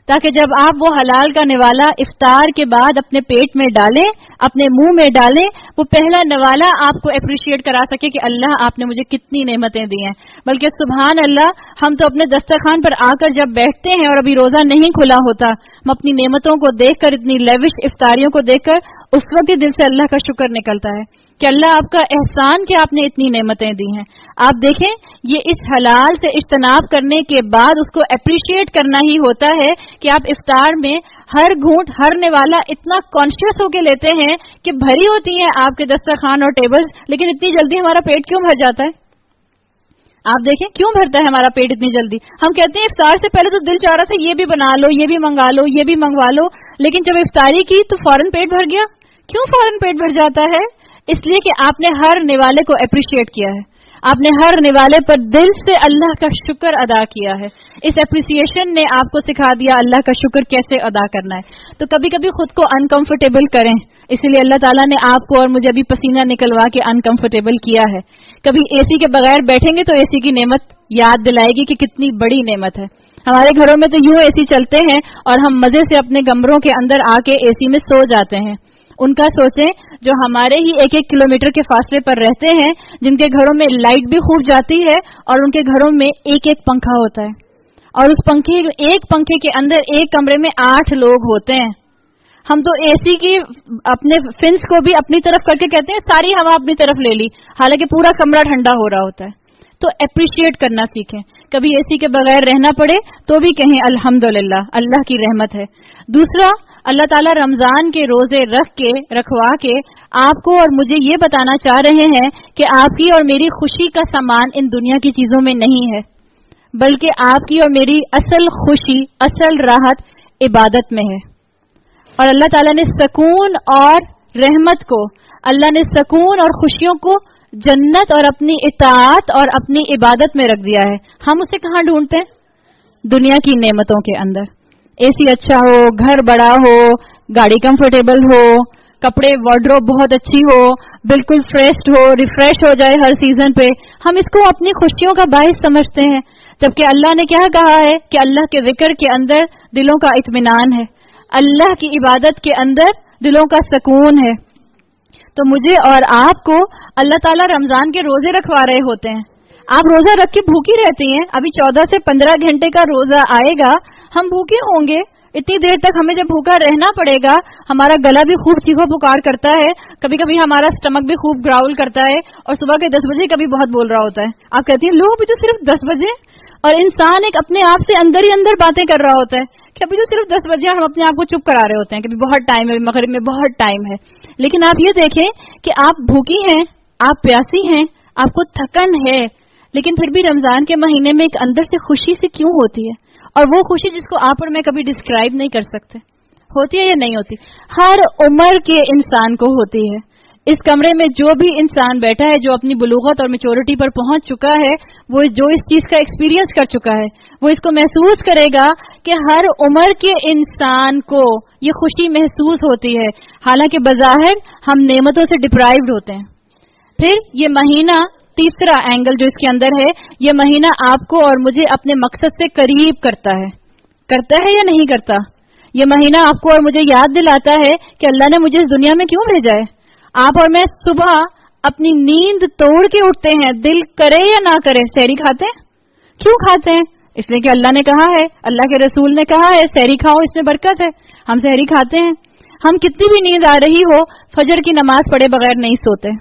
تاکہ جب آپ وہ حلال کا نوالا افطار کے بعد اپنے پیٹ میں ڈالیں، اپنے منہ میں ڈالیں، وہ پہلا نوالا آپ کو اپریشیٹ کرا سکے کہ اللہ آپ نے مجھے کتنی نعمتیں دی ہیں. بلکہ سبحان اللہ، ہم تو اپنے دسترخوان پر آ کر جب بیٹھتے ہیں اور ابھی روزہ نہیں کھلا ہوتا، ہم اپنی نعمتوں کو دیکھ کر، اتنی لیوش افطاریوں کو دیکھ کر اس وقت ہی دل سے اللہ کا شکر نکلتا ہے کہ اللہ آپ کا احسان کہ آپ نے اتنی نعمتیں دی ہیں. آپ دیکھیں یہ اس حلال سے اجتناب کرنے کے بعد اس کو اپریشیٹ کرنا ہی ہوتا ہے کہ آپ افطار میں ہر گھونٹ، ہر نوالا اتنا کانشیس ہو کے لیتے ہیں کہ بھری ہوتی ہیں آپ کے دسترخوان اور ٹیبلز، لیکن اتنی جلدی ہمارا پیٹ کیوں بھر جاتا ہے؟ آپ دیکھیں کیوں بھرتا ہے ہمارا پیٹ اتنی جلدی؟ ہم کہتے ہیں افطار سے پہلے تو دل چاہ رہا تھا یہ بھی بنا لو، یہ بھی منگا لو، یہ بھی منگوا لو، لیکن جب افطاری کی تو فوراً پیٹ بھر گیا. کیوں فوراً پیٹ بھر جاتا ہے؟ اس لیے کہ آپ نے ہر نوالے کو اپریشیٹ کیا ہے. آپ نے ہر نوالے پر دل سے اللہ کا شکر ادا کیا ہے. اس اپریسیشن نے آپ کو سکھا دیا اللہ کا شکر کیسے ادا کرنا ہے. تو کبھی کبھی خود کو انکمفرٹیبل کریں. اسی لیے اللہ تعالیٰ نے آپ کو اور مجھے ابھی پسینہ نکلوا کے انکمفرٹیبل کیا ہے. کبھی اے سی کے بغیر بیٹھیں گے تو اے سی کی نعمت یاد دلائے گی کہ کتنی بڑی نعمت ہے. ہمارے گھروں میں تو یوں اے سی چلتے ہیں اور ہم مزے سے اپنے کمروں کے اندر آ کے اے سی میں سو جاتے ہیں. ان کا سوچیں جو ہمارے ہی 1-1 کلومیٹر کے فاصلے پر رہتے ہیں، جن کے گھروں میں لائٹ بھی خوب جاتی ہے اور ان کے گھروں میں ایک پنکھا ہوتا ہے، اور اس ایک پنکھے کے اندر ایک کمرے میں 8 لوگ ہوتے ہیں. ہم تو اے سی کی اپنے فنس کو بھی اپنی طرف کر کے کہتے ہیں ساری ہوا اپنی طرف لے لی، حالانکہ پورا کمرہ ٹھنڈا ہو رہا ہوتا ہے. تو اپریشیٹ کرنا سیکھیں. کبھی اے سی کے بغیر رہنا پڑے تو بھی کہیں الحمدللہ، اللہ کی رحمت ہے. دوسرا، اللہ تعالیٰ رمضان کے روزے رکھوا کے آپ کو اور مجھے یہ بتانا چاہ رہے ہیں کہ آپ کی اور میری خوشی کا سامان ان دنیا کی چیزوں میں نہیں ہے، بلکہ آپ کی اور میری اصل خوشی، اصل راحت عبادت میں ہے. اور اللہ تعالیٰ نے سکون اور رحمت کو، اللہ نے سکون اور خوشیوں کو جنت اور اپنی اطاعت اور اپنی عبادت میں رکھ دیا ہے. ہم اسے کہاں ڈھونڈتے ہیں؟ دنیا کی نعمتوں کے اندر. اے سی اچھا ہو، گھر بڑا ہو، گاڑی کمفرٹیبل ہو، کپڑے وارڈروب بہت اچھی ہو، بالکل فریش ہو، ریفریش ہو جائے ہر سیزن پہ، ہم اس کو اپنی خوشیوں کا باعث سمجھتے ہیں. جبکہ اللہ نے کیا کہا ہے کہ اللہ کے ذکر کے اندر دلوں کا اطمینان ہے، اللہ کی عبادت کے اندر دلوں کا سکون ہے. تو مجھے اور آپ کو اللہ تعالیٰ رمضان کے روزے رکھوا رہے ہوتے ہیں. آپ روزہ رکھ کے بھوکی رہتی ہیں. ابھی 14 سے 15 گھنٹے کا روزہ آئے گا، ہم بھوکے ہوں گے. اتنی دیر تک ہمیں جب بھوکا رہنا پڑے گا، ہمارا گلا بھی خوب چیخو پکار کرتا ہے، کبھی کبھی ہمارا اسٹمک بھی خوب گراؤل کرتا ہے، اور صبح کے 10 بجے کبھی بہت بول رہا ہوتا ہے. آپ کہتی ہیں لو ابھی تو صرف 10 بجے، اور انسان ایک اپنے آپ سے اندر ہی اندر باتیں کر رہا ہوتا ہے کہ ابھی تو صرف 10 بجے، ہم اپنے آپ کو چپ کرا رہے ہوتے ہیں کہ بہت ٹائم ہے، مغرب میں بہت ٹائم ہے. لیکن آپ یہ دیکھیں کہ آپ بھوکی ہیں، آپ پیاسی ہیں، آپ کو تھکن ہے، لیکن پھر بھی رمضان کے مہینے میں ایک اندر سے خوشی سے کیوں ہوتی ہے؟ اور وہ خوشی جس کو آپ اور میں کبھی ڈسکرائب نہیں کر سکتے، ہوتی ہے یا نہیں ہوتی؟ ہر عمر کے انسان کو ہوتی ہے. اس کمرے میں جو بھی انسان بیٹھا ہے جو اپنی بلوغت اور میچورٹی پر پہنچ چکا ہے، وہ جو اس چیز کا ایکسپیرینس کر چکا ہے، وہ اس کو محسوس کرے گا کہ ہر عمر کے انسان کو یہ خوشی محسوس ہوتی ہے، حالانکہ بظاہر ہم نعمتوں سے ڈپرائیوڈ ہوتے ہیں. پھر یہ مہینہ، تیسرا اینگل جو اس کے اندر ہے، یہ مہینہ آپ کو اور مجھے اپنے مقصد سے قریب کرتا ہے یا نہیں کرتا؟ یہ مہینہ آپ کو اور مجھے یاد دلاتا ہے کہ اللہ نے مجھے اس دنیا میں کیوں بھیجا ہے. آپ اور میں صبح اپنی نیند توڑ کے اٹھتے ہیں، دل کرے یا نہ کرے، سحری کھاتے ہیں. کیوں کھاتے ہیں؟ اس لیے کہ اللہ نے کہا ہے، اللہ کے رسول نے کہا ہے سحری کھاؤ، اس میں برکت ہے. ہم سحری کھاتے ہیں. ہم کتنی بھی نیند آ رہی ہو، فجر کی نماز پڑھے بغیر نہیں سوتے.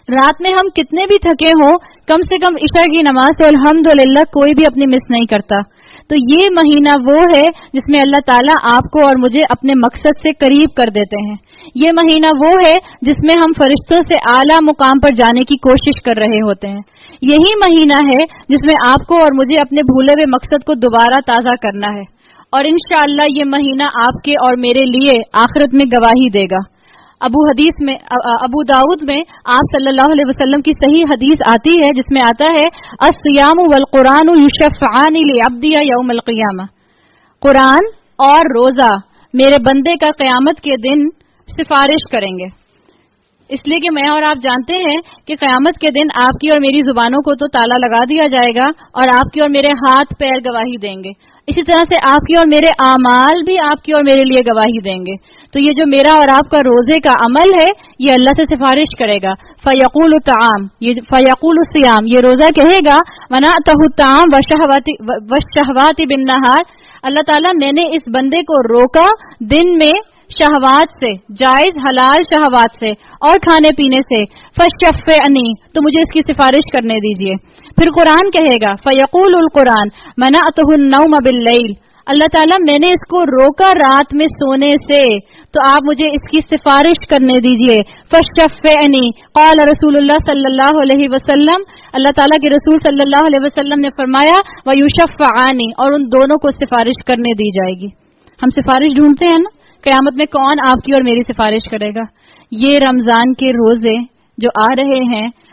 رات میں ہم کتنے بھی تھکے ہوں، کم سے کم عشاء کی نماز تو الحمدللہ کوئی بھی اپنی مس نہیں کرتا. تو یہ مہینہ وہ ہے جس میں اللہ تعالیٰ آپ کو اور مجھے اپنے مقصد سے قریب کر دیتے ہیں. یہ مہینہ وہ ہے جس میں ہم فرشتوں سے اعلیٰ مقام پر جانے کی کوشش کر رہے ہوتے ہیں. یہی مہینہ ہے جس میں آپ کو اور مجھے اپنے بھولے ہوئے مقصد کو دوبارہ تازہ کرنا ہے. اور انشاءاللہ یہ مہینہ آپ کے اور میرے لیے آخرت میں گواہی دے گا. ابو داؤد میں آپ صلی اللہ علیہ وسلم کی صحیح حدیث آتی ہے جس میں آتا ہے الصیام والقرآن یشفعان لعبدی یوم القیامہ. قرآن اور روزہ میرے بندے کا قیامت کے دن سفارش کریں گے. اس لیے کہ میں اور آپ جانتے ہیں کہ قیامت کے دن آپ کی اور میری زبانوں کو تو تالا لگا دیا جائے گا اور آپ کی اور میرے ہاتھ پیر گواہی دیں گے. اسی طرح سے آپ کی اور میرے اعمال بھی آپ کی اور میرے لیے گواہی دیں گے. تو یہ جو میرا اور آپ کا روزے کا عمل ہے یہ اللہ سے سفارش کرے گا. فیقول الطعام، یہ فیقول الصیام، یہ روزہ کہے گا منعتہ الطعام والشہوات بالنہار، اللہ تعالیٰ میں نے اس بندے کو روکا دن میں شہوات سے، جائز حلال شہوات سے اور کھانے پینے سے، فشفعنی، تو مجھے اس کی سفارش کرنے دیجئے. پھر قرآن کہے گا فیقول القرآن منعتہ النوم باللیل، اللہ تعالیٰ میں نے اس کو روکا رات میں سونے سے، تو آپ مجھے اس کی سفارش کرنے دیجئے. فشفعنی، قال رسول اللہ صلی اللہ علیہ وسلم، اللہ تعالیٰ کے رسول صلی اللہ علیہ وسلم نے فرمایا ویشفعانی، اور ان دونوں کو سفارش کرنے دی جائے گی. ہم سفارش ڈھونڈتے ہیں نا، قیامت میں کون آپ کی اور میری سفارش کرے گا؟ یہ رمضان کے روزے جو آ رہے ہیں،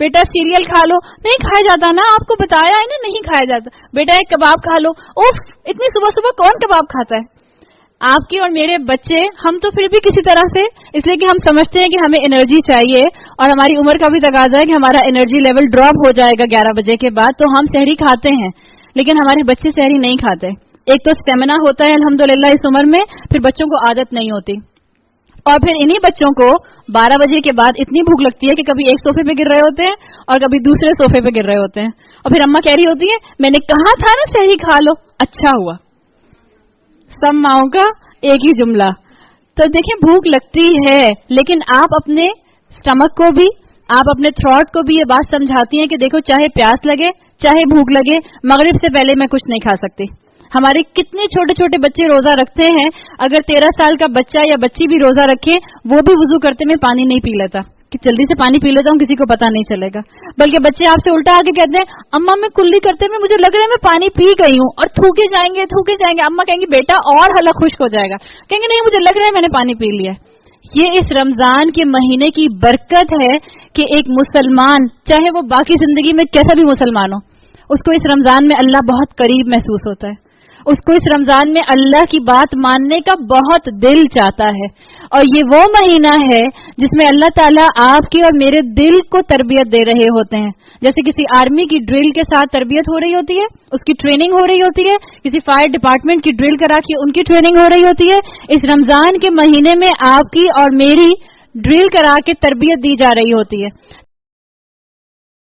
بیٹا سیریل کھا لو، نہیں کھایا جاتا نا، آپ کو بتایا ہے نا نہیں کھایا جاتا. بیٹا ایک کباب کھا لو، اوف اتنی صبح صبح کون کباب کھاتا ہے. آپ کے اور میرے بچے ہم تو پھر بھی کسی طرح سے، اس لیے کہ ہم سمجھتے ہیں کہ ہمیں انرجی چاہیے اور ہماری عمر کا بھی تقاضا ہے کہ ہمارا انرجی لیول ڈراپ ہو جائے گا 11 بجے کے بعد، تو ہم سحری کھاتے ہیں، لیکن ہمارے بچے سحری نہیں کھاتے. ایک تو اسٹیمنا ہوتا ہے الحمدللہ اس عمر میں، پھر بچوں کو عادت نہیں ہوتی، اور پھر انہی بچوں کو 12 بجے کے بعد اتنی بھوک لگتی ہے کہ کبھی ایک صوفے پہ گر رہے ہوتے ہیں اور کبھی دوسرے صوفے پہ گر رہے ہوتے ہیں، اور پھر اماں کہہ رہی ہوتی ہے میں نے کہا تھا نا سحری کھا لو. اچھا ہوا، سب ماؤں کا ایک ہی جملہ. تو دیکھیں بھوک لگتی ہے، لیکن آپ اپنے سٹمک کو بھی، آپ اپنے تھروٹ کو بھی یہ بات سمجھاتی ہیں کہ دیکھو چاہے پیاس لگے چاہے بھوک لگے، مغرب سے پہلے میں کچھ نہیں کھا سکتی. ہمارے کتنے چھوٹے چھوٹے بچے روزہ رکھتے ہیں، اگر 13 سال کا بچہ یا بچی بھی روزہ رکھے وہ بھی وضو کرتے میں پانی نہیں پی لیتا کہ جلدی سے پانی پی لیتا ہوں کسی کو پتا نہیں چلے گا، بلکہ بچے آپ سے الٹا آ کے کہتے ہیں اماں میں کلی کرتے میں مجھے لگ رہا ہے میں پانی پی گئی ہوں، اور تھوکے جائیں گے. اماں کہیں گے بیٹا اور حلق خشک ہو جائے گا، کہیں گے نہیں مجھے لگ رہا ہے میں نے پانی پی لیا. یہ اس رمضان کے مہینے کی برکت ہے کہ ایک مسلمان چاہے وہ باقی زندگی میں کیسا بھی مسلمان ہو، اس کو اس رمضان میں اللہ بہت قریب محسوس ہوتا ہے، اس کو اس رمضان میں اللہ کی بات ماننے کا بہت دل چاہتا ہے. اور یہ وہ مہینہ ہے جس میں اللہ تعالیٰ آپ کے اور میرے دل کو تربیت دے رہے ہوتے ہیں. جیسے کسی آرمی کی ڈرل کے ساتھ تربیت ہو رہی ہوتی ہے، اس کی ٹریننگ ہو رہی ہوتی ہے، کسی فائر ڈپارٹمنٹ کی ڈرل کرا کے ان کی ٹریننگ ہو رہی ہوتی ہے، اس رمضان کے مہینے میں آپ کی اور میری ڈرل کرا کے تربیت دی جا رہی ہوتی ہے